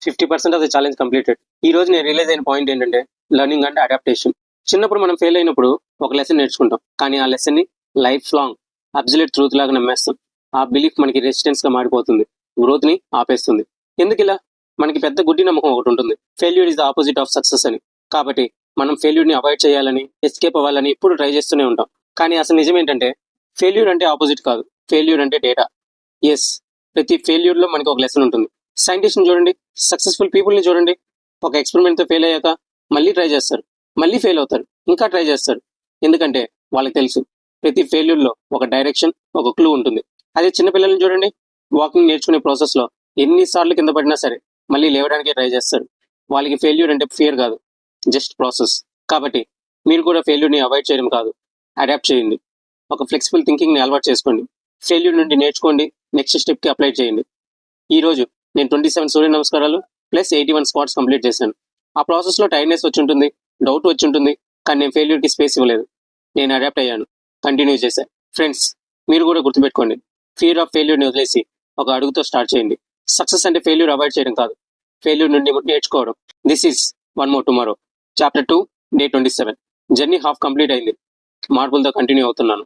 50% of the challenge completed. ఈ రోజు నేను రియలైజ్ అయిన పాయింట్ ఏంటంటే లెర్నింగ్ అండ్ అడాప్టేషన్. చిన్నప్పుడు మనం ఫెయిల్ అయినప్పుడు ఒక లెసన్ నేర్చుకుంటాం, కానీ ఆ లెసన్ ని లైఫ్ లాంగ్ అబ్సల్యూట్ ట్రూత్ లాగా నమ్మేస్తాం. ఆ బిలీఫ్ మనకి రెసిస్టెన్స్ గా మారిపోతుంది, గ్రోత్ ని ఆపేస్తుంది. ఎందుకు ఇలా? మనకి పెద్ద గుడ్డి నమ్మకం ఒకటి ఉంటుంది, failure is the opposite of success అని. కాబట్టి మనం ఫెయిల్యూర్ ని అవాయిడ్ చేయాలని, ఎస్కేప్ అవ్వాలని ఇప్పుడు ట్రై చేస్తూనే ఉంటాం. కానీ అసలు నిజం ఏంటంటే ఫెయిల్యూర్ అంటే ఆపోజిట్ కాదు, ఫెయిల్యూర్ అంటే డేటా. ఎస్, ప్రతి ఫెయిల్యూర్ లో మనకి ఒక లెసన్ ఉంటుంది. సైంటిస్ట్ ని చూడండి, సక్సెస్ఫుల్ పీపుల్ ని చూడండి. ఒక ఎక్స్పెరిమెంట్ తో ఫెయిల్ అయ్యాక మళ్ళీ ట్రై చేస్తారు, మళ్ళీ ఫెయిల్ అవుతారు, ఇంకా ట్రై చేస్తారు. ఎందుకంటే వాళ్ళకి తెలుసు ప్రతి ఫెయిల్యూర్ లో ఒక డైరెక్షన్, ఒక క్లూ ఉంటుంది. అదే చిన్నపిల్లల్ని చూడండి, వాకింగ్ నేర్చుకునే ప్రాసెస్ లో ఎన్నిసార్లు కింద పడినా సరే మళ్ళీ లేవడానికే ట్రై చేస్తారు. వాళ్ళకి ఫెయిల్యూర్ అంటే ఫియర్ కాదు, జస్ట్ ప్రాసెస్. కాబట్టి మీరు కూడా ఫెయిల్యూర్ ని అవాయిడ్ చేయడం కాదు, అడాప్ట్ చేయండి. ఒక ఫ్లెక్సిబుల్ థింకింగ్ ని అలవాటు చేసుకోండి. ఫెయిల్యూర్ నుండి నేర్చుకోండి, నెక్స్ట్ స్టెప్ కి అప్లై చేయండి. ఈ రోజు నేను 27 సూర్య నమస్కారాలు ప్లస్ 81 స్క్వాట్స్ కంప్లీట్ చేశాను. ఆ ప్రాసెస్ లో టైర్డ్నెస్ వచ్చి ఉంటుంది, డౌట్ వచ్చి ఉంటుంది, కానీ నేను ఫెయిల్యూర్ కి స్పేస్ ఇవ్వలేదు. నేను అడాప్ట్ అయ్యాను, కంటిన్యూ చేశాను. ఫ్రెండ్స్, మీరు కూడా గుర్తుపెట్టుకోండి, ఫియర్ ఆఫ్ ఫెయిల్యూర్ ని వదిలేసి ఒక అడుగుతో స్టార్ట్ చేయండి. సక్సెస్ అంటే ఫెయిల్యూర్ అవాయిడ్ చేయడం కాదు, ఫెయిల్యూర్ నుండి నేర్చుకోవడం. This is one more tomorrow, chapter 2, day 27. Journey half complete అయింది, మార్పులతో కంటిన్యూ అవుతున్నాను.